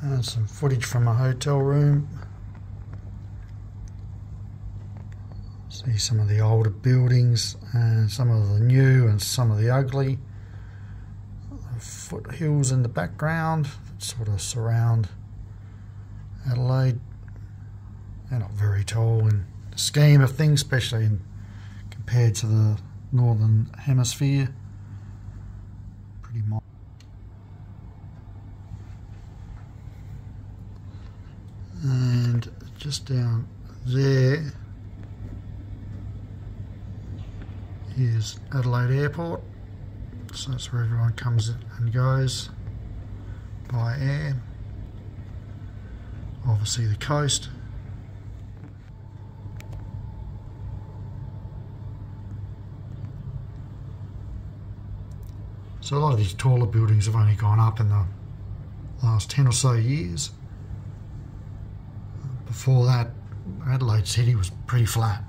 And some footage from a hotel room. See some of the older buildings and some of the new and some of the ugly. The foothills in the background that sort of surround Adelaide. They're not very tall in the scheme of things, especially compared to the northern hemisphere. Pretty mild. And just down there is Adelaide Airport, so that's where everyone comes and goes by air. Obviously the coast. So a lot of these taller buildings have only gone up in the last 10 or so years. Before that, Adelaide City was pretty flat.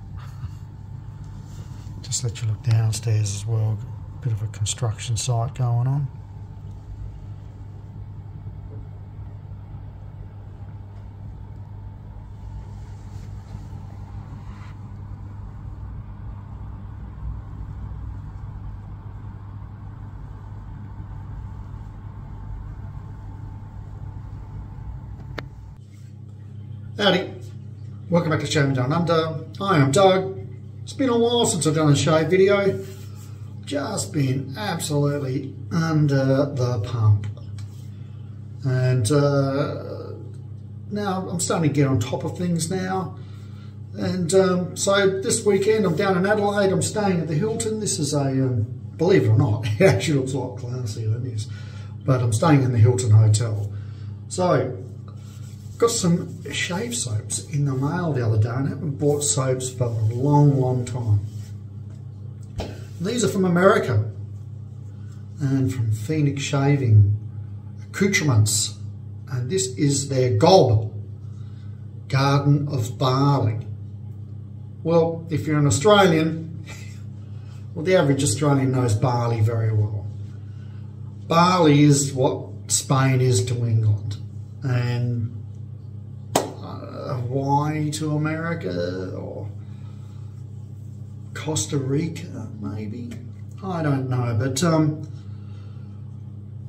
Just let you look downstairs as well. Bit of a construction site going on. Howdy, welcome back to Shaving Down Under. I am Doug. It's been a while since I've done a shave video. Just been absolutely under the pump. And now I'm starting to get on top of things now. And so this weekend I'm down in Adelaide. I'm staying at the Hilton. This is a, believe it or not, it actually looks a lot classier than this. But I'm staying in the Hilton Hotel. So, got some shave soaps in the mail the other day, and I haven't bought soaps for a long time. These are from America and from Phoenix Shaving Accoutrements, and this is their Gob Garden of Bali. Well, if you're an Australian, well, the average Australian knows Bali very well. Bali is what Spain is to England, and Hawaii to America, or Costa Rica maybe, I don't know, but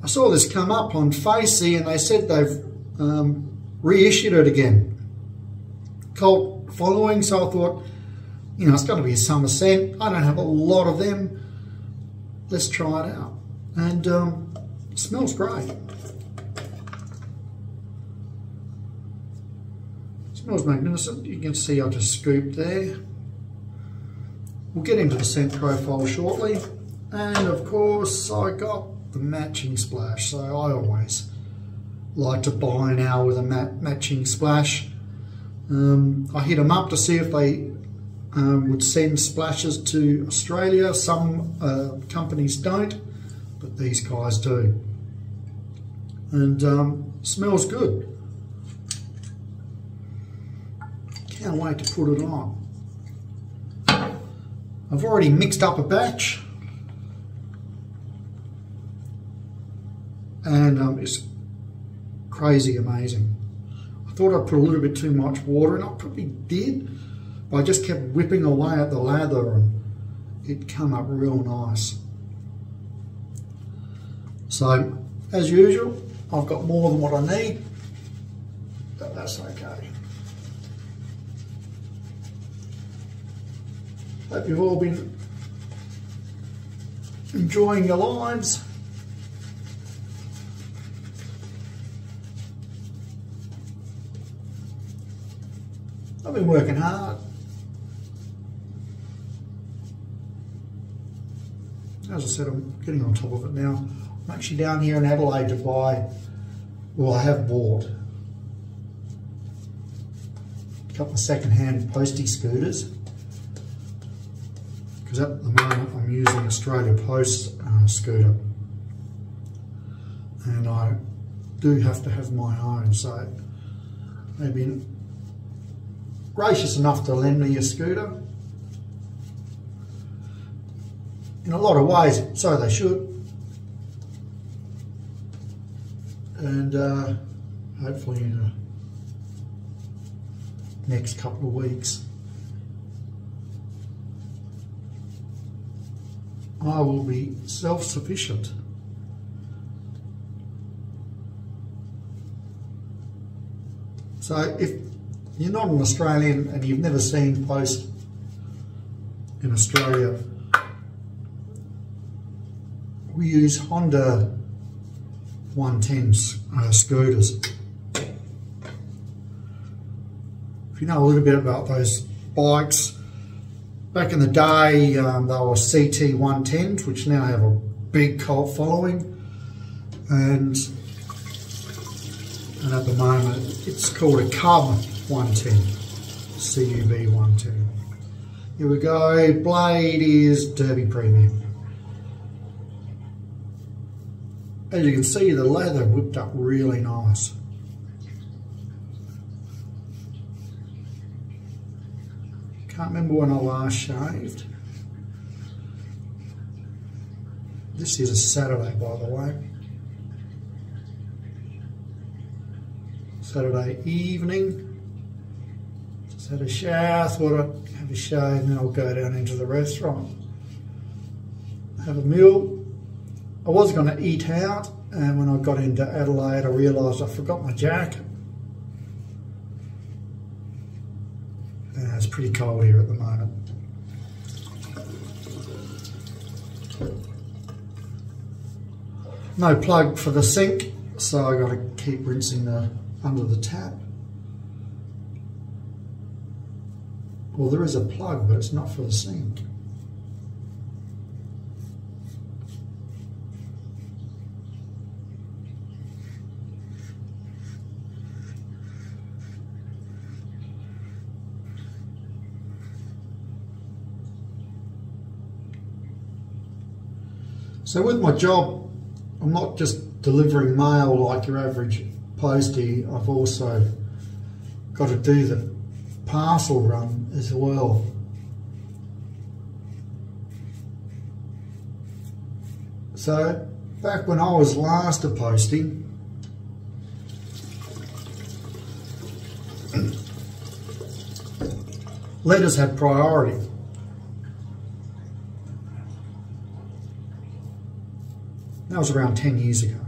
I saw this come up on Facey and they said they've reissued it again. Cult following, so I thought, you know, it's got to be a summer scent. I don't have a lot of them, let's try it out. And it smells great. Smells magnificent. You can see I just scooped there. We'll get into the scent profile shortly. And of course I got the matching splash. So I always like to buy now with a matching splash. I hit them up to see if they would send splashes to Australia. Some companies don't, but these guys do. And smells good. Can't wait to put it on. I've already mixed up a batch, and it's crazy amazing. I thought I'd put a little bit too much water in. I probably did, but I just kept whipping away at the lather and it came up real nice. So, as usual, I've got more than what I need, but that's okay. Hope you've all been enjoying your lives. I've been working hard. As I said, I'm getting on top of it now. I'm actually down here in Adelaide to buy, well, I have bought a couple of second-hand postie scooters. Because at the moment I'm using Australia Post scooter, and I do have to have my own, so they've been gracious enough to lend me a scooter. In a lot of ways, so they should. And hopefully in the next couple of weeks, I will be self-sufficient. So if you're not an Australian and you've never seen post in Australia, we use Honda 110 scooters. If you know a little bit about those bikes, back in the day they were CT 110s, which now have a big cult following, and at the moment it's called a Cub 110, CUB 110. Here we go, blade is Derby Premium. As you can see, the leather whipped up really nice. Can't remember when I last shaved. This is a Saturday, by the way. Saturday evening. Just had a shower, thought I'd have a shave and then I'll go down into the restaurant. Have a meal. I was going to eat out, and when I got into Adelaide I realised I forgot my jacket. It's pretty cold here at the moment. No plug for the sink, so I got to keep rinsing under the tap. Well, there is a plug, but it's not for the sink. So with my job, I'm not just delivering mail like your average postie, I've also got to do the parcel run as well. So back when I was last a postie, letters had priority. That was around 10 years ago.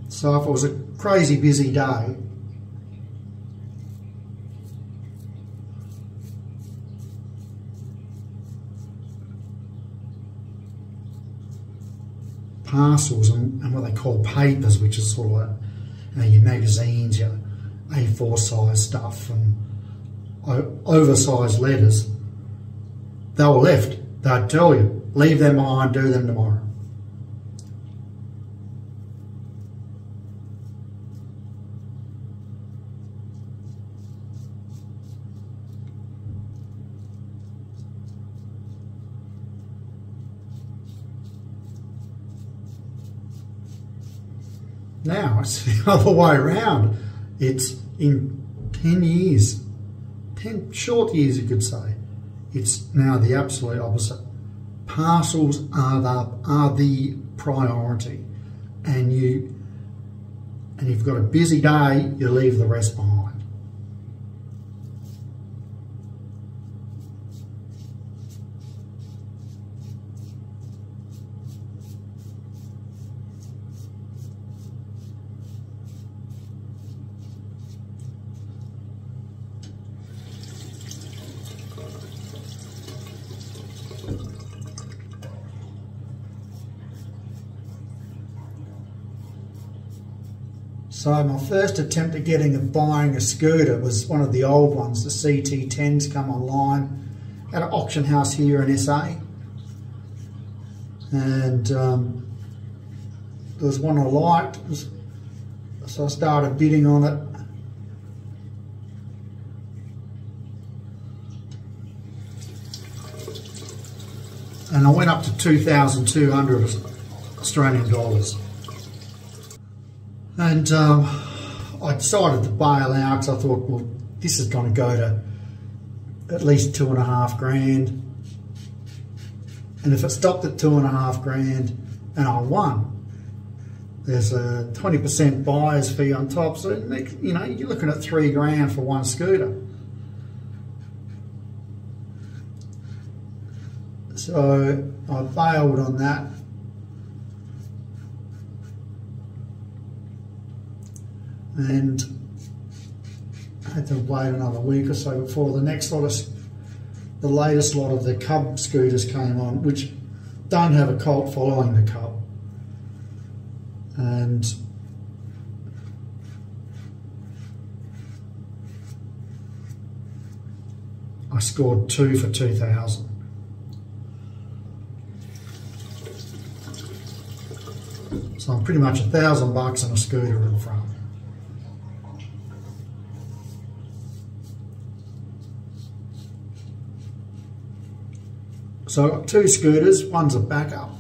So if it was a crazy busy day, parcels and what they call papers, which is sort of like, you know, your magazines, your A4 size stuff and oversized letters, they were left. They'd tell you, leave them behind, do them tomorrow. Now it's the other way around. It's in 10 years, 10 short years you could say, it's now the absolute opposite. Parcels are the priority, and you've got a busy day, you leave the rest behind. So my first attempt at buying a scooter was one of the old ones, the CT10s come online at an auction house here in SA. And there was one I liked, so I started bidding on it. And I went up to 2,200 Australian dollars. And I decided to bail out because I thought, well, this is going to go to at least 2.5 grand. And if it stopped at 2.5 grand and I won, there's a 20% buyer's fee on top. So, you know, you're looking at 3 grand for one scooter. So I bailed on that. And I had to wait another week or so before the next lot of, the latest lot of the Cub scooters came on, which don't have a cult following the Cub. And I scored 2 for 2,000. So I'm pretty much $1,000 and a scooter in front. So I've got 2 scooters, one's a backup.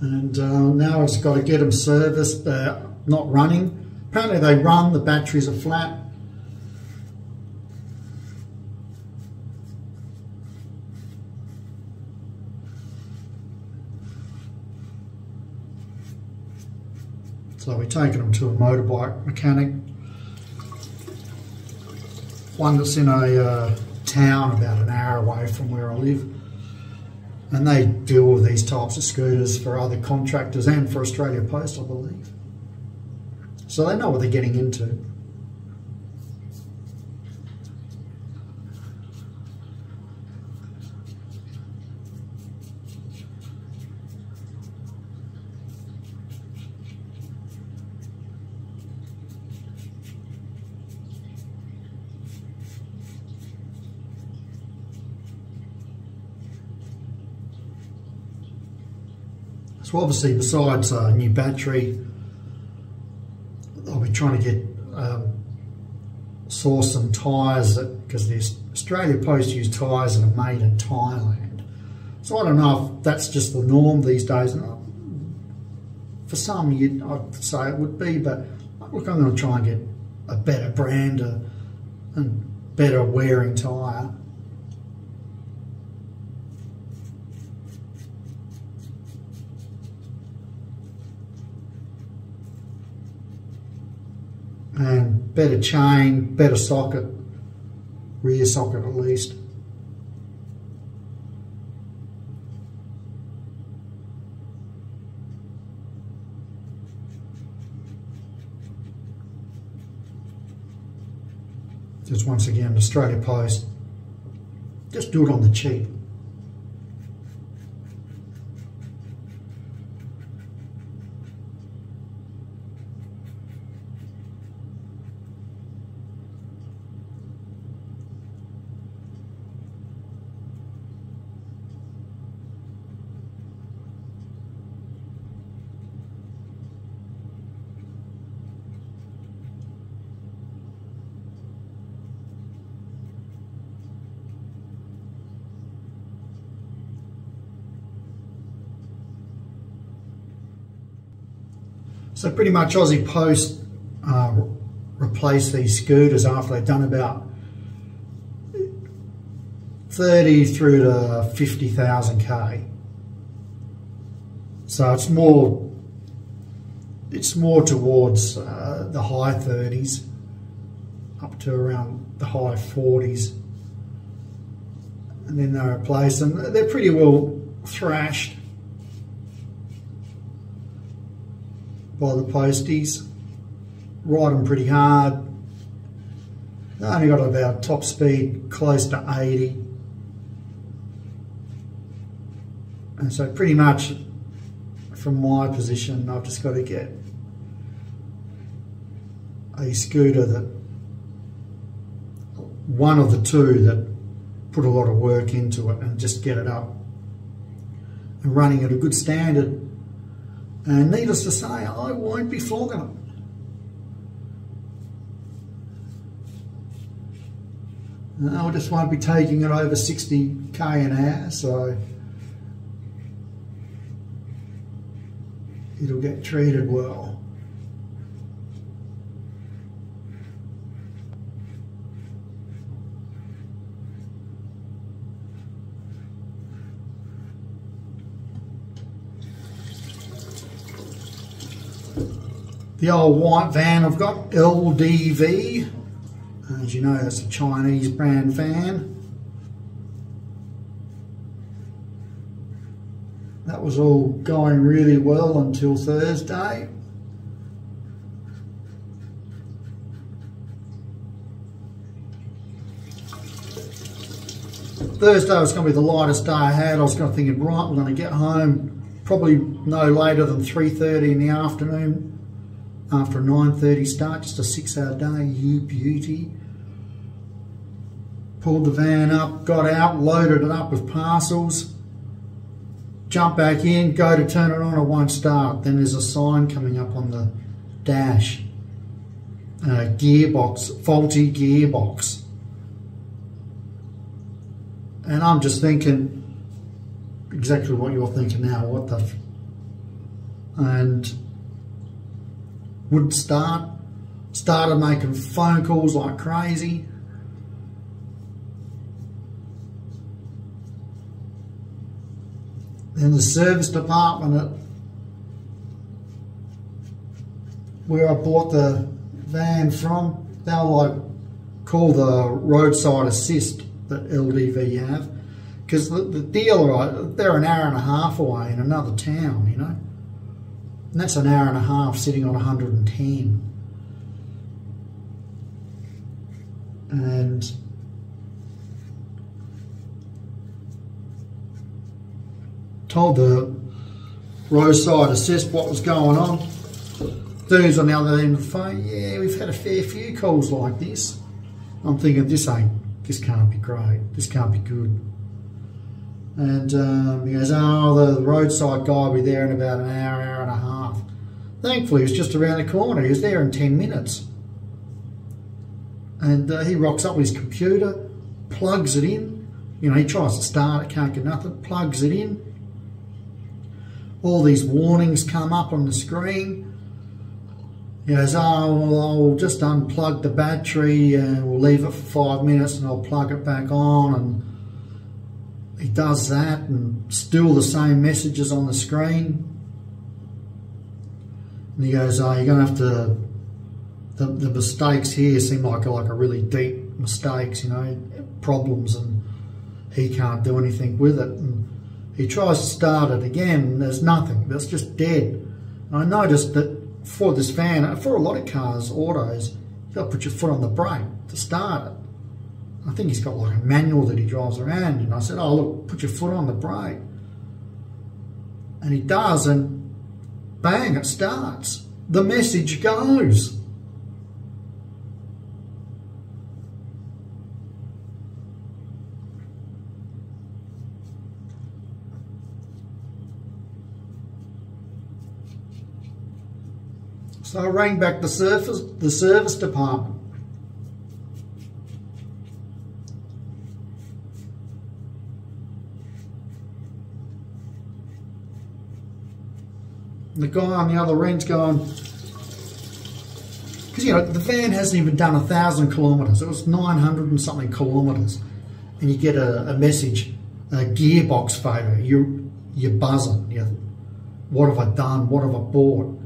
And now I've just got to get them serviced. They're not running. Apparently they run, the batteries are flat. So we're taking them to a motorbike mechanic. One that's in a town about an hour away from where I live. And they deal with these types of scooters for other contractors and for Australia Post, I believe. So they know what they're getting into. So obviously, besides a new battery, I'll be trying to get source some tyres, because the Australia Post use tyres that are made in Thailand. So I don't know if that's just the norm these days. For some, I'd say it would be, but look, I'm going to try and get a better brand and better wearing tyre. And better chain, better socket, rear socket at least. Just once again, Australia Post, just do it on the cheap. So pretty much Aussie Post replaced these scooters after they'd done about 30 through to 50,000 K. So it's more towards the high 30s up to around the high 40s, and then they replace them. They're pretty well thrashed by the posties, ride them pretty hard. They only got about top speed close to 80. And so pretty much from my position, I've just got to get a scooter that, one of the two that put a lot of work into it, and just get it up and running at a good standard. And needless to say, I won't be flogging I just won't be taking it over 60k an hour, so it'll get treated well. The old white van I've got, LDV. As you know, that's a Chinese brand fan. That was all going really well until Thursday. Thursday was going to be the lightest day I had. I was going to thinking, right, I'm going to get home probably no later than 3:30 in the afternoon after a 9:30 start, just a 6-hour day, you beauty. Pulled the van up, got out, loaded it up with parcels, jump back in, go to turn it on, it won't start. Then there's a sign coming up on the dash, gearbox, faulty gearbox. And I'm just thinking exactly what you're thinking now, what the and wouldn't start, started making phone calls like crazy. Then the service department where I bought the van from, they'll like call the roadside assist that LDV have, because the dealer, they're an hour and a half away in another town, you know, and that's an hour and a half sitting on 110. And told the roadside assist what was going on. Dudes on the other end of the phone, yeah, we've had a fair few calls like this. I'm thinking, this can't be great, this can't be good. And he goes, oh, the roadside guy will be there in about an hour, hour and a half. Thankfully, he was just around the corner. He was there in 10 minutes. And he rocks up with his computer, plugs it in. You know, he tries to start it, can't get nothing, plugs it in. All these warnings come up on the screen. He goes, oh, well, I'll just unplug the battery and we'll leave it for 5 minutes and I'll plug it back on. And he does that and still the same messages on the screen. And he goes, oh, you're going to have to, the mistakes here seem like a really deep mistakes, you know, problems, and he can't do anything with it. And he tries to start it again, and there's nothing, it's just dead. And I noticed that for this van, for a lot of cars, autos, you've got to put your foot on the brake to start it. I think he's got like a manual that he drives around, and I said, oh look, put your foot on the brake. And he does, and bang, it starts. The message goes. So I rang back the service department. And the guy on the other end's going, because you know the van hasn't even done 1,000 kilometres. It was 900 and something kilometres, and you get a message, a gearbox failure. You're buzzing. What have I done? What have I bought?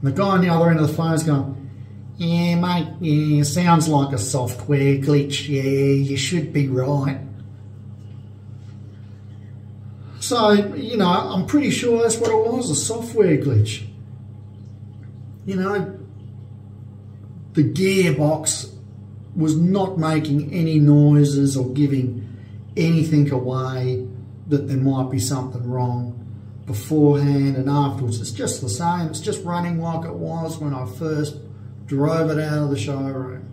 And the guy on the other end of the phone is going, yeah, mate, yeah, sounds like a software glitch. Yeah, you should be right. So, you know, I'm pretty sure that's what it was, a software glitch. You know, the gearbox was not making any noises or giving anything away that there might be something wrong beforehand and afterwards. It's just the same. It's just running like it was when I first drove it out of the showroom.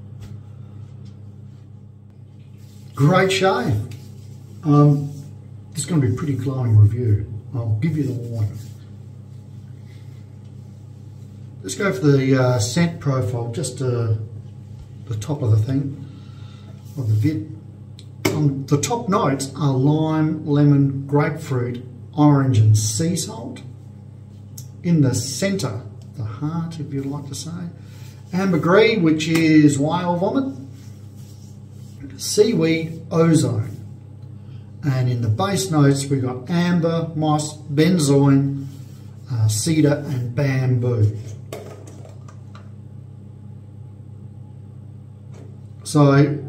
Great shave. It's going to be a pretty glowing review. I'll give you the warning. Let's go for the scent profile, just the top of the thing. of the vid. The top notes are lime, lemon, grapefruit, orange and sea salt. In the centre, the heart if you'd like to say, ambergris, which is whale vomit, seaweed, ozone. And in the base notes we've got amber, moss, benzoin, cedar and bamboo. So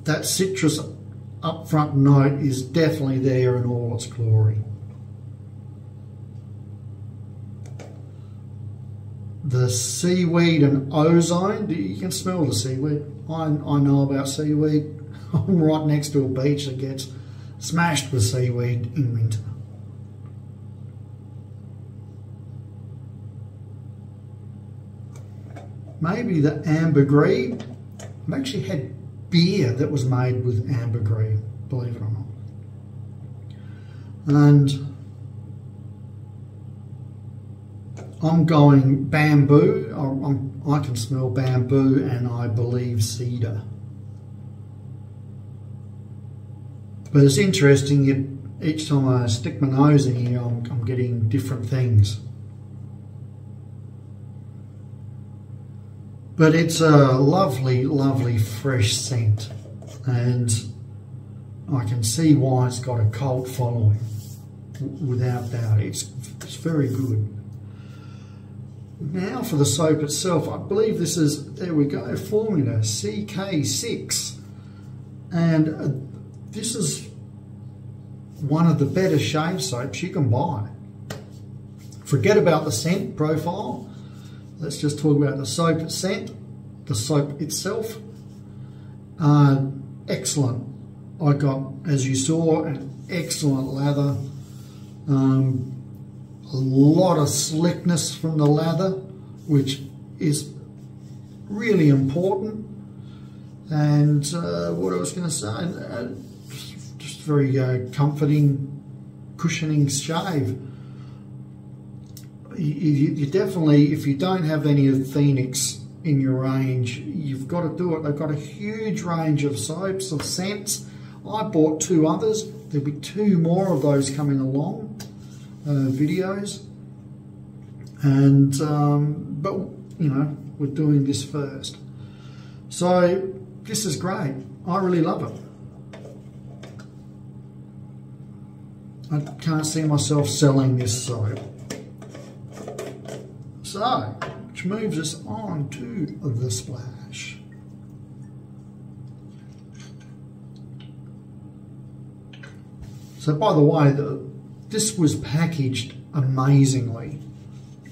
that citrus upfront note is definitely there in all its glory. The seaweed and ozone, you can smell the seaweed. I know about seaweed. I'm right next to a beach that gets smashed with seaweed in winter. Maybe the ambergris. I've actually had beer that was made with ambergris, believe it or not. And I'm going bamboo. I can smell bamboo and I believe cedar. But it's interesting, each time I stick my nose in here, I'm getting different things. But it's a lovely, lovely fresh scent, and I can see why it's got a cult following, without doubt. It's very good. Now for the soap itself, I believe this is, there we go, formula CK6, and this is one of the better shave soaps you can buy. Forget about the scent profile. Let's just talk about the soap scent, the soap itself. Excellent. I got, as you saw, an excellent lather. A lot of slickness from the lather, which is really important. And what I was going to say, just very comforting, cushioning shave. You definitely, if you don't have any of Phoenix in your range, you've got to do it. They've got a huge range of soaps, of scents. I bought 2 others. There'll be 2 more of those coming along, videos. And but you know, we're doing this first. So this is great. I really love it. I can't see myself selling this soap. So, which moves us on to the splash. So, by the way, this was packaged amazingly.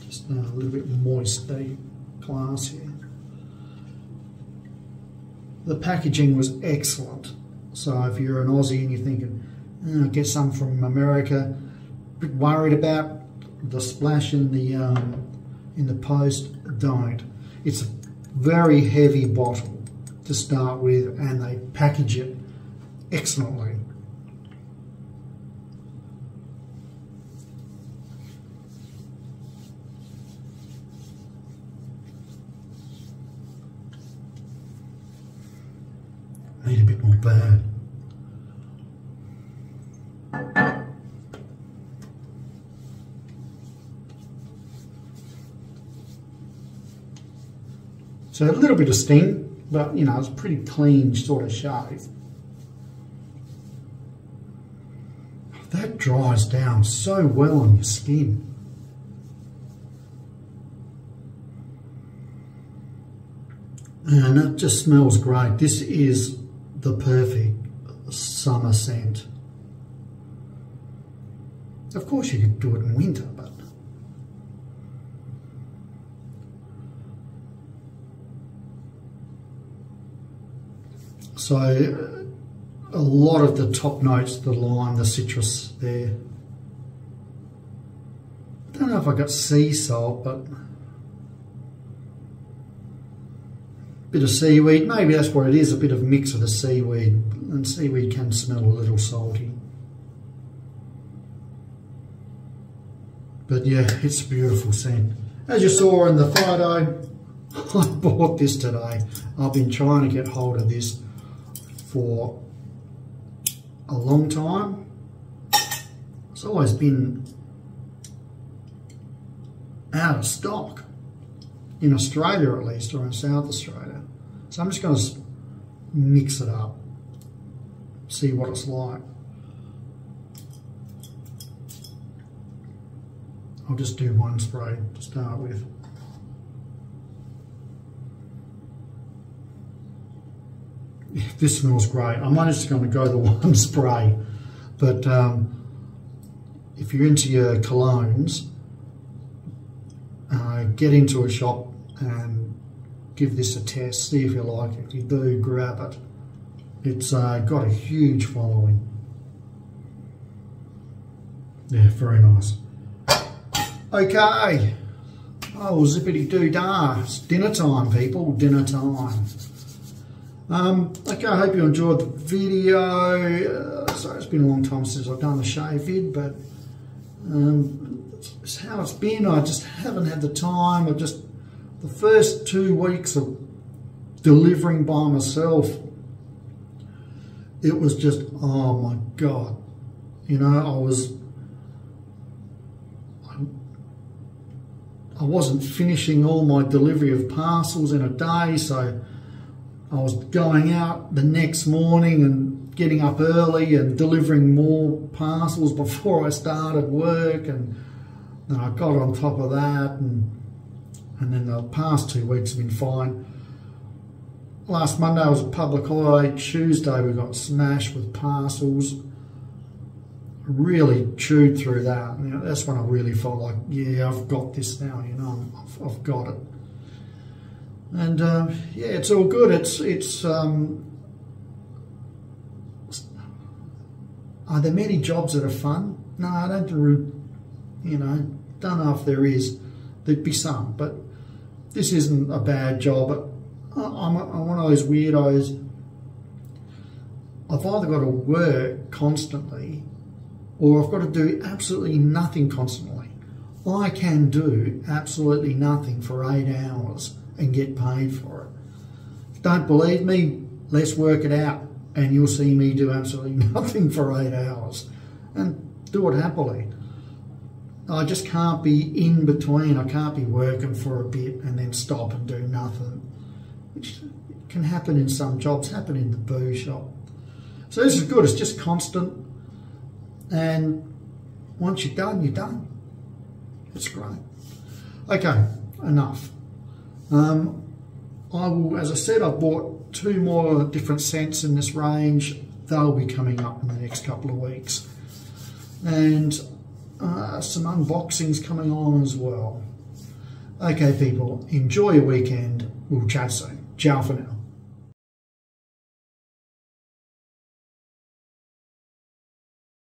Just a little bit moist, the glass here. The packaging was excellent. So, if you're an Aussie and you're thinking, oh, get some from America, a bit worried about the splash in the post, don't. It's a very heavy bottle to start with, and they package it excellently. Need a bit more bad. So a little bit of sting, but you know, it's a pretty clean sort of shave. That dries down so well on your skin. And it just smells great. This is the perfect summer scent. Of course you could do it in winter, but so a lot of the top notes, the lime, the citrus there. I don't know if I got sea salt, but a bit of seaweed. Maybe that's what it is, a bit of mix of the seaweed. And seaweed can smell a little salty. But yeah, it's a beautiful scent. As you saw in the photo, I bought this today. I've been trying to get hold of this for a long time. It's always been out of stock, in Australia at least, or in South Australia. So I'm just going to mix it up, see what it's like. I'll just do one spray to start with. This smells great. I'm only just going to go the one spray, but if you're into your colognes, get into a shop and give this a test, see if you like it. If you do, grab it. It's got a huge following. Yeah, very nice. Okay. Oh, zippity-doo-dah. It's dinner time, people. Dinner time. Okay, I hope you enjoyed the video. Sorry, it's been a long time since I've done a shave vid, but it's how it's been. I just haven't had the time. The first 2 weeks of delivering by myself, it was just, oh my God. You know, I wasn't finishing all my delivery of parcels in a day, so I was going out the next morning and getting up early and delivering more parcels before I started work, and then I got on top of that, and then the past 2 weeks have been fine. Last Monday was a public holiday. Tuesday we got smashed with parcels. I really chewed through that. You know, that's when I really felt like, yeah, I've got this now. You know, I've got it. And yeah, it's all good. Are there many jobs that are fun? No, I don't. You know, don't know if there is. There'd be some, but this isn't a bad job. I'm one of those weirdos. I've either got to work constantly, or I've got to do absolutely nothing constantly. I can do absolutely nothing for 8 hours and get paid for it. Don't believe me? Let's work it out, and you'll see me do absolutely nothing for 8 hours and do it happily. I just can't be in between. I can't be working for a bit and then stop and do nothing, which can happen in some jobs, happen in the boo shop. So this is good. It's just constant, and once you're done, you're done. It's great. Okay, enough. I will, as I said, I've bought 2 more different scents in this range. They'll be coming up in the next couple of weeks. And some unboxings coming on as well. Okay, people, enjoy your weekend. We'll chat soon. Ciao for now.